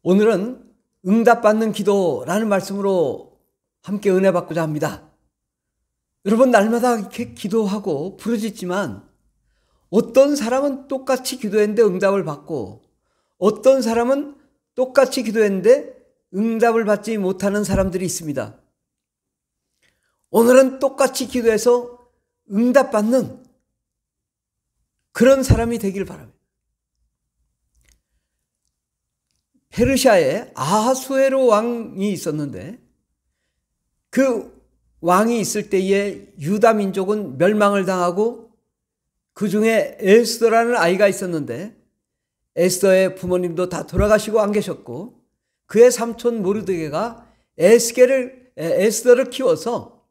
오늘은 응답받는 기도라는 말씀으로 함께 은혜 받고자 합니다. 여러분, 날마다 이렇게 기도하고 부르짖지만 어떤 사람은 똑같이 기도했는데 응답을 받고 어떤 사람은 똑같이 기도했는데 응답을 받지 못하는 사람들이 있습니다. 오늘은 똑같이 기도해서 응답받는 그런 사람이 되길 바랍니다. 페르시아에 아하수에로 왕이 있었는데 그 왕이 있을 때에 유다 민족은 멸망을 당하고 그 중에 에스더라는 아이가 있었는데 에스더의 부모님도 다 돌아가시고 안 계셨고 그의 삼촌 모르드게가 에스더를 키워서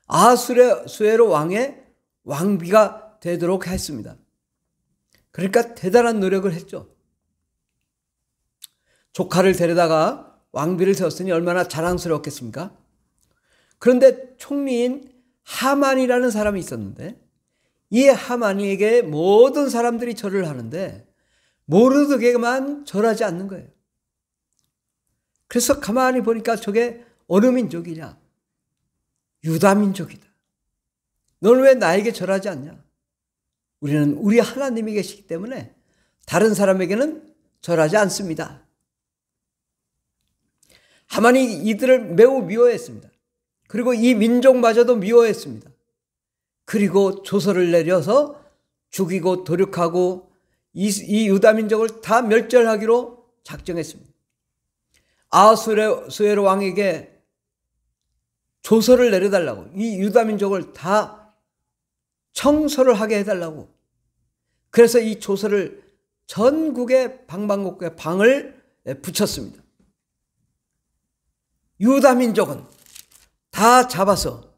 아하수에로 왕의 왕비가 되도록 했습니다. 그러니까 대단한 노력을 했죠. 조카를 데려다가 왕비를 세웠으니 얼마나 자랑스러웠겠습니까? 그런데 총리인 하만이라는 사람이 있었는데 이 하만에게 모든 사람들이 절을 하는데 모르드게만 절하지 않는 거예요. 그래서 가만히 보니까 저게 어느 민족이냐? 유다 민족이다. 너는 왜 나에게 절하지 않냐? 우리는 우리 하나님이 계시기 때문에 다른 사람에게는 절하지 않습니다. 하만이 이들을 매우 미워했습니다. 그리고 이 민족마저도 미워했습니다. 그리고 조서를 내려서 죽이고 도륙하고 이 유다 민족을 다 멸절하기로 작정했습니다. 아하수에로 왕에게 조서를 내려달라고, 이 유다 민족을 다 청소를 하게 해달라고. 그래서 이 조서를 전국의 방방곡곡에 방을 붙였습니다. 유다 민족은 다 잡아서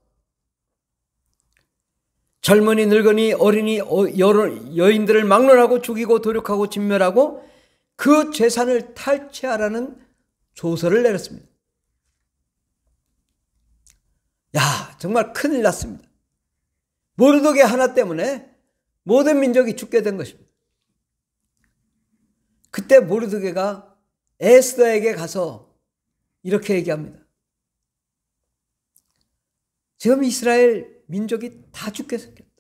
젊은이, 늙은이, 어린이, 여인들을 막론하고 죽이고 도륙하고 진멸하고 그 재산을 탈취하라는 조서를 내렸습니다. 야, 정말 큰일 났습니다. 모르드게 하나 때문에 모든 민족이 죽게 된 것입니다. 그때 모르드게가 에스더에게 가서 이렇게 얘기합니다. 지금 이스라엘 민족이 다 죽게 생겼다.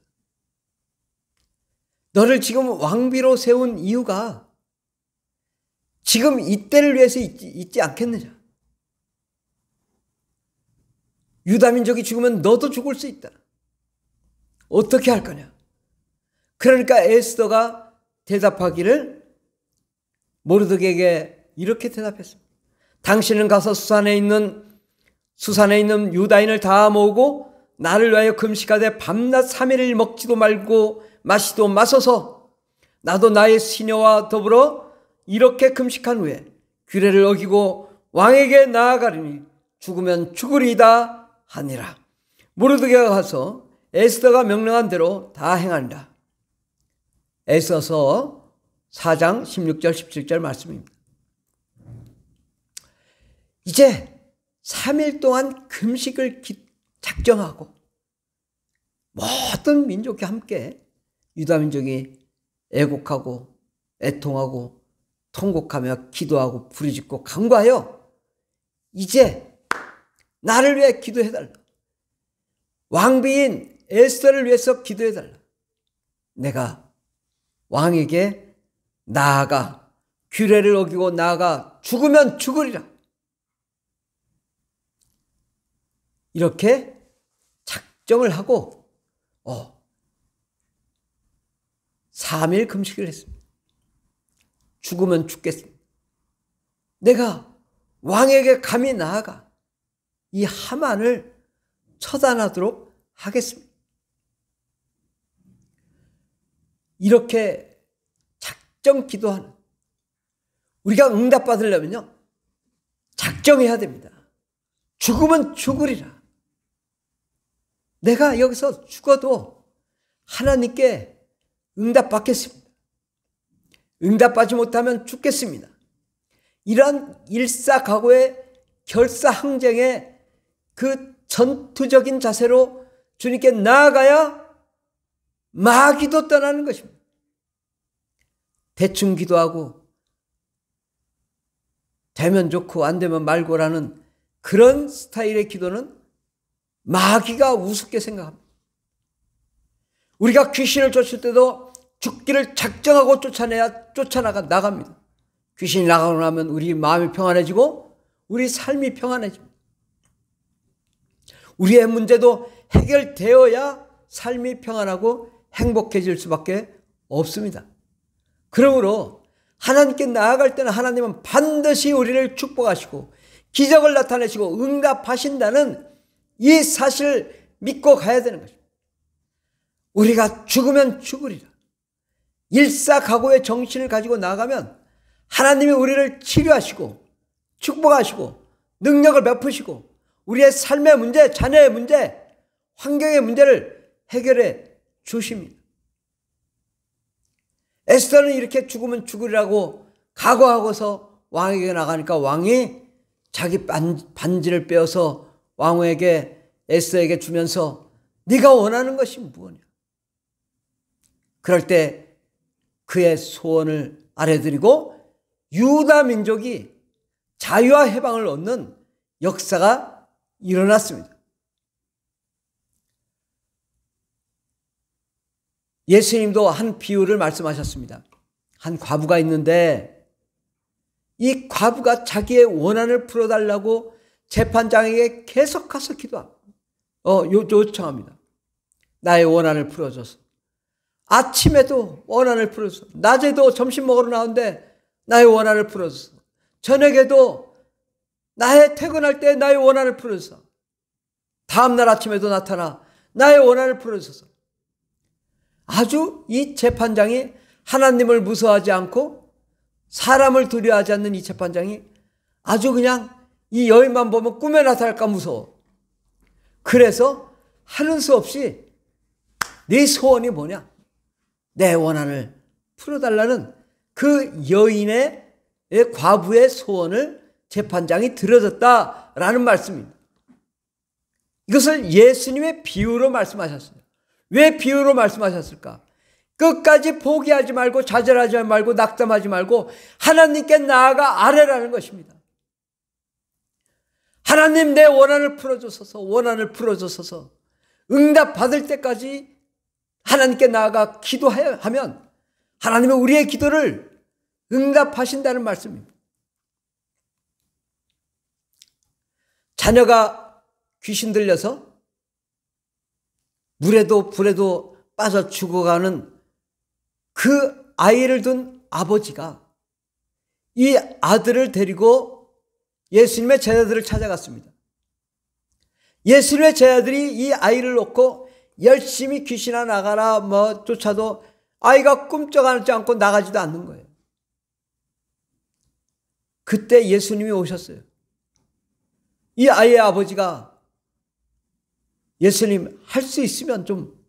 너를 지금 왕비로 세운 이유가 지금 이때를 위해서 있지 않겠느냐. 유다 민족이 죽으면 너도 죽을 수 있다. 어떻게 할 거냐. 그러니까 에스더가 대답하기를 모르드게에게 이렇게 대답했습니다. 당신은 가서 수산에 있는 유다인을 다 모으고 나를 위하여 금식하되 밤낮 3일을 먹지도 말고 마시도 마소서 나도 나의 시녀와 더불어 이렇게 금식한 후에 규례를 어기고 왕에게 나아가리니 죽으면 죽으리이다 하니라. 모르드게가 가서 에스더가 명령한 대로 다 행하니라. 에스더서 4장 16절 17절 말씀입니다. 이제 3일 동안 금식을 작정하고 모든 민족이 함께 유다 민족이 애곡하고 애통하고 통곡하며 기도하고 부르짖고 간구하여 이제 나를 위해 기도해달라. 왕비인 에스더를 위해서 기도해달라. 내가 왕에게 나아가 규례를 어기고 나아가 죽으면 죽으리라. 이렇게 작정을 하고 3일 금식을 했습니다. 죽으면 죽겠습니다. 내가 왕에게 감히 나아가 이 하만을 처단하도록 하겠습니다. 이렇게 작정 기도하는, 우리가 응답받으려면요 작정해야 됩니다. 죽으면 죽으리라. 내가 여기서 죽어도 하나님께 응답받겠습니다. 응답받지 못하면 죽겠습니다. 이러한 일사각오의 결사항쟁의 그 전투적인 자세로 주님께 나아가야 마귀도 떠나는 것입니다. 대충 기도하고 되면 좋고 안 되면 말고라는 그런 스타일의 기도는 마귀가 우습게 생각합니다. 우리가 귀신을 쫓을 때도 죽기를 작정하고 쫓아나갑니다. 귀신이 나가고 나면 우리 마음이 평안해지고 우리 삶이 평안해집니다. 우리의 문제도 해결되어야 삶이 평안하고 행복해질 수밖에 없습니다. 그러므로 하나님께 나아갈 때는 하나님은 반드시 우리를 축복하시고 기적을 나타내시고 응답하신다는 이 사실을 믿고 가야 되는 것입니다. 우리가 죽으면 죽으리라. 일사각오의 정신을 가지고 나가면 하나님이 우리를 치료하시고 축복하시고 능력을 베푸시고 우리의 삶의 문제, 자녀의 문제, 환경의 문제를 해결해 주십니다. 에스더는 이렇게 죽으면 죽으리라고 각오하고서 왕에게 나가니까 왕이 자기 반지를 빼어서 왕후에게 에스더에게 주면서 네가 원하는 것이 무엇이냐. 그럴 때 그의 소원을 아뢰드리고 유다 민족이 자유와 해방을 얻는 역사가 일어났습니다. 예수님도 한 비유를 말씀하셨습니다. 한 과부가 있는데 이 과부가 자기의 원한을 풀어달라고 재판장에게 계속 가서 요청합니다. 나의 원한을 풀어줘서. 아침에도 원한을 풀어줘서, 낮에도 점심 먹으러 나오는데 나의 원한을 풀어줘서, 저녁에도 나의 퇴근할 때 나의 원한을 풀어줘서, 다음날 아침에도 나타나 나의 원한을 풀어줘서. 아주 이 재판장이 하나님을 무서워하지 않고 사람을 두려워하지 않는 이 재판장이 아주 그냥 이 여인만 보면 꿈에 나타날까 무서워. 그래서 하는 수 없이 네 소원이 뭐냐? 내 원한을 풀어달라는 그 여인의 과부의 소원을 재판장이 들어줬다라는 말씀입니다. 이것을 예수님의 비유로 말씀하셨어요. 왜 비유로 말씀하셨을까? 끝까지 포기하지 말고 좌절하지 말고 낙담하지 말고 하나님께 나아가 아뢰라는 것입니다. 하나님 내 원한을 풀어주소서 응답 받을 때까지 하나님께 나아가 기도하면 하나님은 우리의 기도를 응답하신다는 말씀입니다. 자녀가 귀신 들려서 물에도 불에도 빠져 죽어가는 그 아이를 둔 아버지가 이 아들을 데리고 예수님의 제자들을 찾아갔습니다. 예수님의 제자들이 이 아이를 놓고 열심히 귀신아 나가라 쫓아도 아이가 꿈쩍하지 않고 나가지도 않는 거예요. 그때 예수님이 오셨어요. 이 아이의 아버지가 예수님 할 수 있으면 좀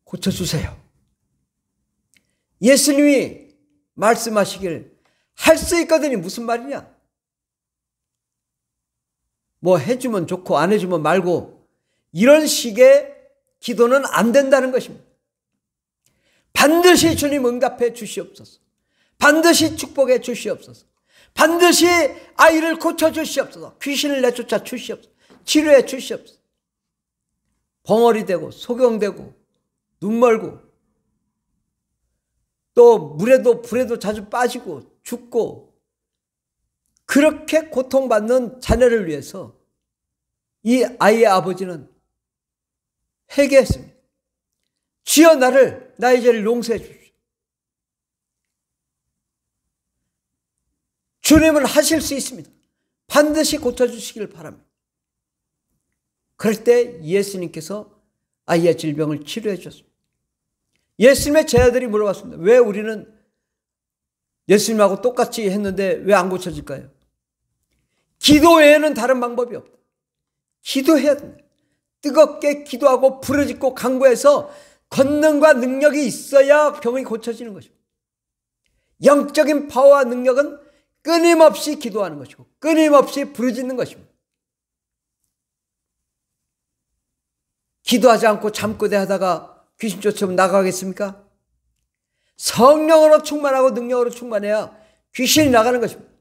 고쳐주세요. 예수님이 말씀하시길 할 수 있거든이 무슨 말이냐? 뭐 해주면 좋고 안 해주면 말고 이런 식의 기도는 안 된다는 것입니다. 반드시 주님 응답해 주시옵소서. 반드시 축복해 주시옵소서. 반드시 아이를 고쳐 주시옵소서. 귀신을 내쫓아 주시옵소서. 치료해 주시옵소서. 벙어리 되고 소경되고 눈멀고 또 물에도 불에도 자주 빠지고 죽고 그렇게 고통받는 자녀를 위해서 이 아이의 아버지는 회개했습니다. 주여 나의 죄를 용서해 주십시오. 주님은 하실 수 있습니다. 반드시 고쳐주시길 바랍니다. 그럴 때 예수님께서 아이의 질병을 치료해 주셨습니다. 예수님의 제자들이 물어봤습니다. 왜 우리는 예수님하고 똑같이 했는데 왜 안 고쳐질까요? 기도 외에는 다른 방법이 없다. 기도해야 된다. 뜨겁게 기도하고 부르짖고 간구해서 권능과 능력이 있어야 병이 고쳐지는 것입니다. 영적인 파워와 능력은 끊임없이 기도하는 것이고 끊임없이 부르짖는 것입니다. 기도하지 않고 잠꼬대하다가 귀신 쫓아오면 나가겠습니까? 성령으로 충만하고 능력으로 충만해야 귀신이 나가는 것입니다.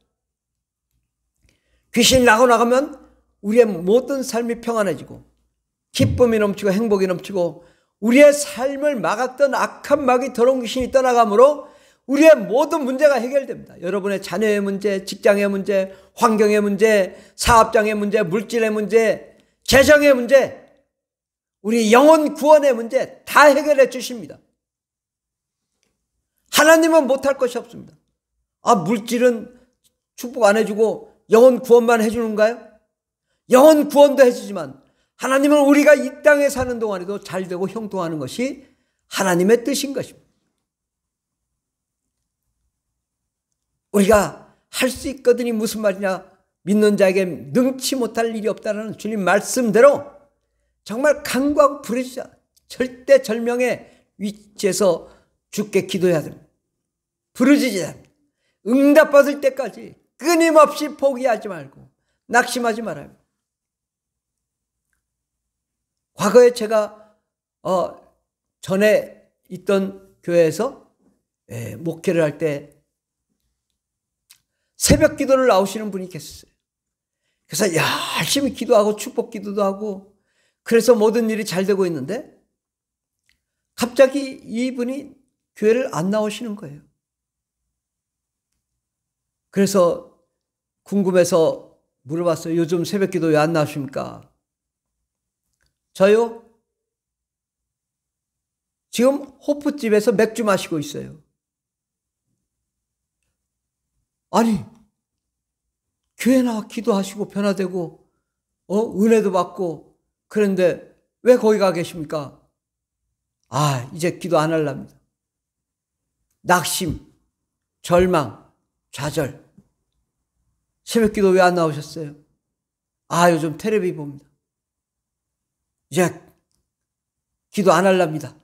귀신이 나가면 우리의 모든 삶이 평안해지고 기쁨이 넘치고 행복이 넘치고 우리의 삶을 막았던 악한 마귀 더러운 귀신이 떠나가므로 우리의 모든 문제가 해결됩니다. 여러분의 자녀의 문제, 직장의 문제, 환경의 문제, 사업장의 문제, 물질의 문제, 재정의 문제, 우리 영혼 구원의 문제 다 해결해 주십니다. 하나님은 못할 것이 없습니다. 물질은 축복 안 해주고 영혼 구원만 해주는가요? 영혼 구원도 해주지만 하나님은 우리가 이 땅에 사는 동안에도 잘 되고 형통하는 것이 하나님의 뜻인 것입니다. 우리가 할 수 있거든이 무슨 말이냐? 믿는 자에게 능치 못할 일이 없다는 주님 말씀대로 정말 간구하고 부르짖어 절대절명의 위치에서 주께 기도해야 됩니다. 부르짖어야 합니다. 응답받을 때까지 끊임없이 포기하지 말고 낙심하지 말아야 합니다. 과거에 제가 전에 있던 교회에서 목회를 할 때 새벽 기도를 나오시는 분이 계셨어요. 그래서 열심히 기도하고 축복 기도도 하고 그래서 모든 일이 잘 되고 있는데 갑자기 이분이 교회를 안 나오시는 거예요. 그래서 궁금해서 물어봤어요. 요즘 새벽 기도 왜 안 나오십니까? 저요? 지금 호프집에서 맥주 마시고 있어요. 아니, 교회 나와 기도하시고 변화되고 은혜도 받고 그런데 왜 거기 가 계십니까? 이제 기도 안 하랍니다. 낙심, 절망, 좌절. 새벽 기도 왜 안 나오셨어요? 요즘 텔레비 봅니다. 이제 기도 안 하랍니다.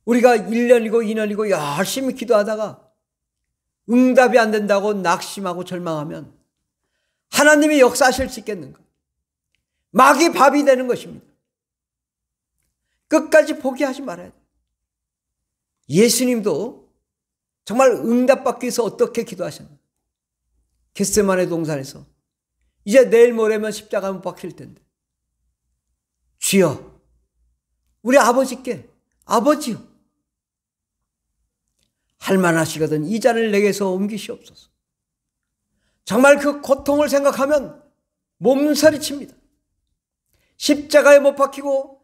우리가 1년이고 2년이고 열심히 기도하다가 응답이 안 된다고 낙심하고 절망하면 하나님이 역사하실 수 있겠는가? 마귀 밥이 되는 것입니다. 끝까지 포기하지 말아야 돼요. 예수님도 정말 응답받기 위해서 어떻게 기도하셨나? 겟세마네 동산에서 이제 내일 모레면 십자가 못 박힐 텐데 주여 우리 아버지께 아버지요 할만하시거든 이 잔을 내게서 옮기시옵소서. 정말 그 고통을 생각하면 몸서리칩니다. 십자가에 못 박히고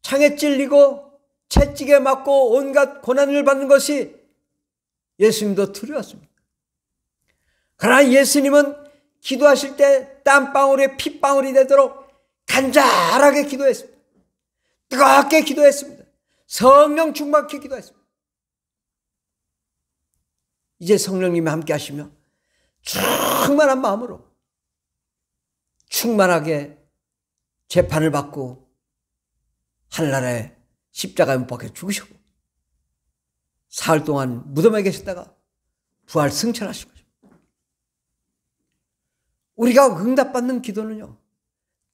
창에 찔리고 채찍에 맞고 온갖 고난을 받는 것이 예수님도 두려웠습니다. 그러나 예수님은 기도하실 때 땀방울이 핏방울이 되도록 간절하게 기도했습니다. 뜨겁게 기도했습니다. 성령 충만케 기도했습니다. 이제 성령님이 함께 하시며 충만한 마음으로 충만하게 재판을 받고 하늘나라에 십자가에 못 박혀 죽으시고 사흘 동안 무덤에 계셨다가 부활 승천하신 거죠. 우리가 응답받는 기도는요,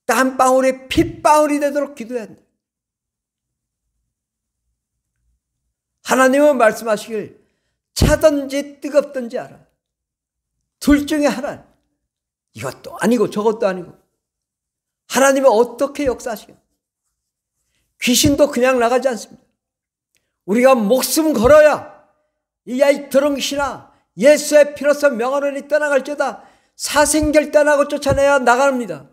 땀방울에 핏방울이 되도록 기도해야 한다. 하나님은 말씀하시길 차든지 뜨겁든지 알아. 둘 중에 하나. 이것도 아니고 저것도 아니고. 하나님은 어떻게 역사하시겠어요? 귀신도 그냥 나가지 않습니다. 우리가 목숨 걸어야 이 더러운 귀신아 예수의 피로서 명하노니 떠나갈지어다 사생결단하고 쫓아내야 나갑니다.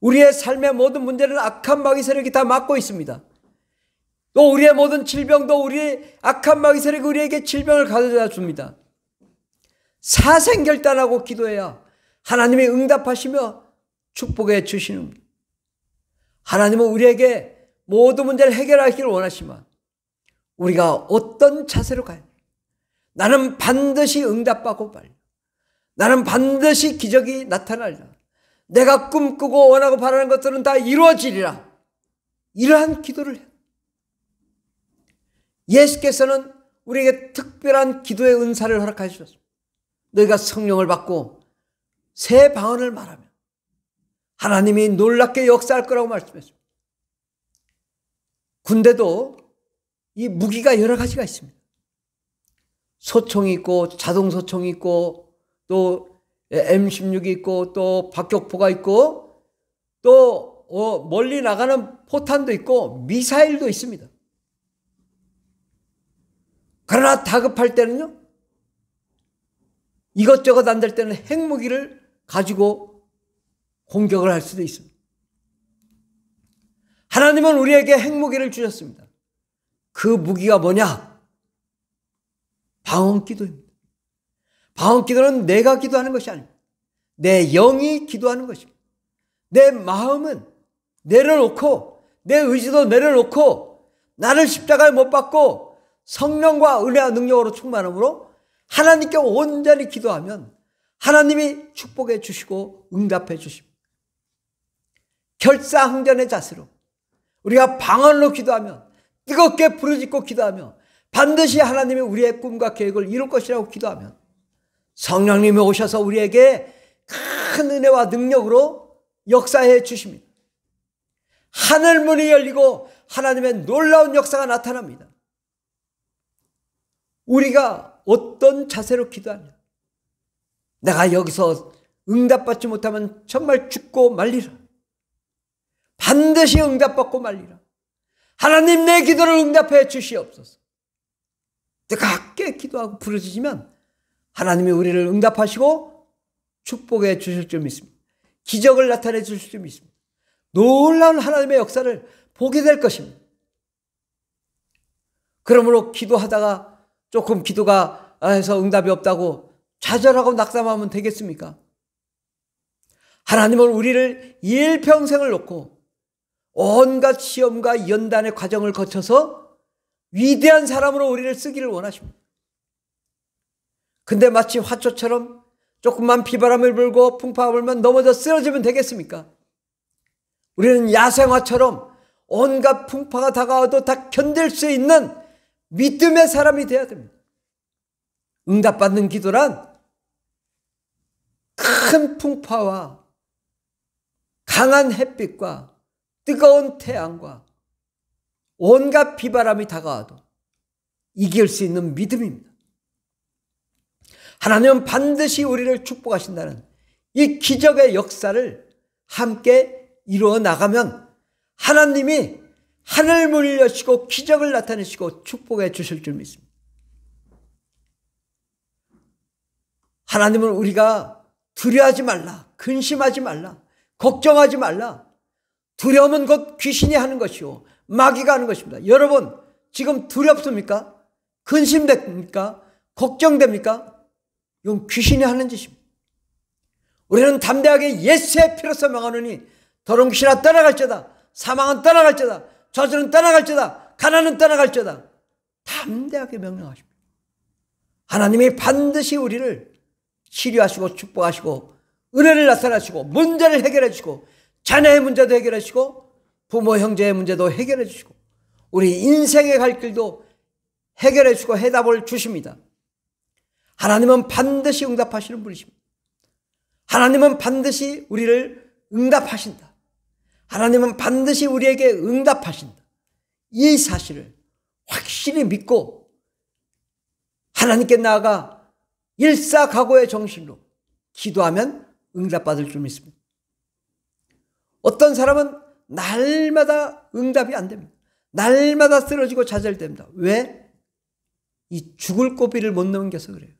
우리의 삶의 모든 문제는 악한 마귀 세력이 다 막고 있습니다. 또 우리의 모든 질병도 우리의 악한 마귀 세력이 우리에게 질병을 가져다 줍니다. 사생결단하고 기도해야 하나님이 응답하시며 축복해 주시는 분. 하나님은 우리에게 모든 문제를 해결하기를 원하시지만 우리가 어떤 자세로 가야 돼? 나는 반드시 응답받고 말이야. 나는 반드시 기적이 나타나리라. 내가 꿈꾸고 원하고 바라는 것들은 다 이루어지리라. 이러한 기도를 해요. 예수께서는 우리에게 특별한 기도의 은사를 허락해 주셨습니다. 너희가 성령을 받고 새 방언을 말하면 하나님이 놀랍게 역사할 거라고 말씀했습니다. 군대도 이 무기가 여러 가지가 있습니다. 소총이 있고 자동소총이 있고 또 M16이 있고 또 박격포가 있고 또 멀리 나가는 포탄도 있고 미사일도 있습니다. 그러나 다급할 때는요, 이것저것 안 될 때는 핵무기를 가지고 공격을 할 수도 있습니다. 하나님은 우리에게 핵무기를 주셨습니다. 그 무기가 뭐냐? 방언기도입니다. 방언기도는 내가 기도하는 것이 아닙니다. 내 영이 기도하는 것입니다. 내 마음은 내려놓고 내 의지도 내려놓고 나를 십자가에 못 박고 성령과 은혜와 능력으로 충만함으로 하나님께 온전히 기도하면 하나님이 축복해 주시고 응답해 주십니다. 결사항전의 자세로 우리가 방언으로 기도하면, 뜨겁게 부르짖고 기도하며 반드시 하나님이 우리의 꿈과 계획을 이룰 것이라고 기도하면 성령님이 오셔서 우리에게 큰 은혜와 능력으로 역사해 주십니다. 하늘문이 열리고 하나님의 놀라운 역사가 나타납니다. 우리가 어떤 자세로 기도하냐? 내가 여기서 응답받지 못하면 정말 죽고 말리라. 반드시 응답받고 말리라. 하나님, 내 기도를 응답해 주시옵소서. 뜨겁게 기도하고 부르짖으면 하나님이 우리를 응답하시고 축복해 주실 줄 믿습니다. 기적을 나타내 주실 줄 믿습니다. 놀라운 하나님의 역사를 보게 될 것입니다. 그러므로 기도하다가 조금 기도가 해서 응답이 없다고 좌절하고 낙담하면 되겠습니까? 하나님은 우리를 일평생을 놓고 온갖 시험과 연단의 과정을 거쳐서 위대한 사람으로 우리를 쓰기를 원하십니다. 근데 마치 화초처럼 조금만 비바람을 불고 풍파가 불면 넘어져 쓰러지면 되겠습니까? 우리는 야생화처럼 온갖 풍파가 다가와도 다 견딜 수 있는 믿음의 사람이 되어야 됩니다. 응답받는 기도란 큰 풍파와 강한 햇빛과 뜨거운 태양과 온갖 비바람이 다가와도 이길 수 있는 믿음입니다. 하나님은 반드시 우리를 축복하신다는 이 기적의 역사를 함께 이루어 나가면 하나님이 하늘문을 여시고 기적을 나타내시고 축복해 주실 줄 믿습니다. 하나님은 우리가 두려워하지 말라, 근심하지 말라, 걱정하지 말라. 두려움은 곧 귀신이 하는 것이요 마귀가 하는 것입니다. 여러분, 지금 두렵습니까? 근심됩니까? 걱정됩니까? 이건 귀신이 하는 짓입니다. 우리는 담대하게 예수의 피로써 명하노니 더러운 귀신아 떠나갈지어다, 사망은 떠나갈지어다, 저주는 떠나갈지어다, 가난은 떠나갈지어다. 담대하게 명령하십니다. 하나님이 반드시 우리를 치료하시고 축복하시고 은혜를 나타나시고 문제를 해결해 주시고 자녀의 문제도 해결해 주시고 부모 형제의 문제도 해결해 주시고 우리 인생의 갈 길도 해결해 주시고 해답을 주십니다. 하나님은 반드시 응답하시는 분이십니다. 하나님은 반드시 우리를 응답하신다. 하나님은 반드시 우리에게 응답하신다. 이 사실을 확실히 믿고 하나님께 나아가 일사각오의 정신으로 기도하면 응답받을 줄 믿습니다. 어떤 사람은 날마다 응답이 안 됩니다. 날마다 쓰러지고 좌절됩니다. 왜? 이 죽을 고비를 못 넘겨서 그래요.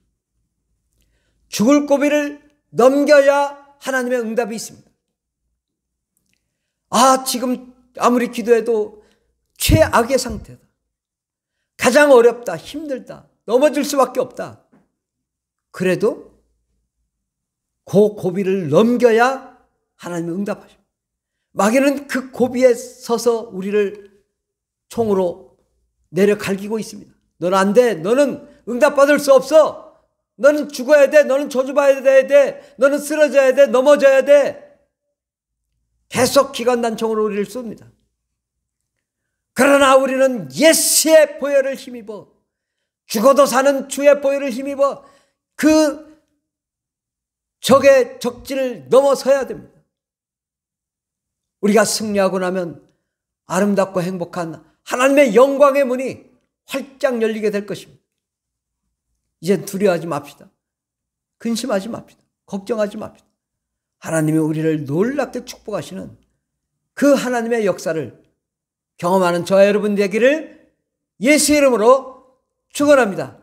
죽을 고비를 넘겨야 하나님의 응답이 있습니다. 지금 아무리 기도해도 최악의 상태다. 가장 어렵다, 힘들다, 넘어질 수밖에 없다. 그래도 그 고비를 넘겨야 하나님이 응답하십니다. 마귀는 그 고비에 서서 우리를 총으로 내려 갈기고 있습니다. 너는 안 돼. 너는 응답받을 수 없어. 너는 죽어야 돼. 너는 저주받아야 돼. 너는 쓰러져야 돼. 넘어져야 돼. 계속 기관단총으로 우리를 쏩니다. 그러나 우리는 예수의 보혈을 힘입어 죽어도 사는 주의 보혈을 힘입어 그 적의 적진을 넘어서야 됩니다. 우리가 승리하고 나면 아름답고 행복한 하나님의 영광의 문이 활짝 열리게 될 것입니다. 이제 두려워하지 맙시다. 근심하지 맙시다. 걱정하지 맙시다. 하나님이 우리를 놀랍게 축복하시는 그 하나님의 역사를 경험하는 저와 여러분 되기를 예수 이름으로 축원합니다.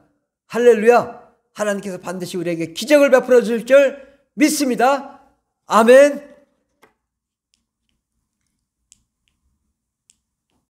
할렐루야. 하나님께서 반드시 우리에게 기적을 베풀어 줄 줄 믿습니다. 아멘.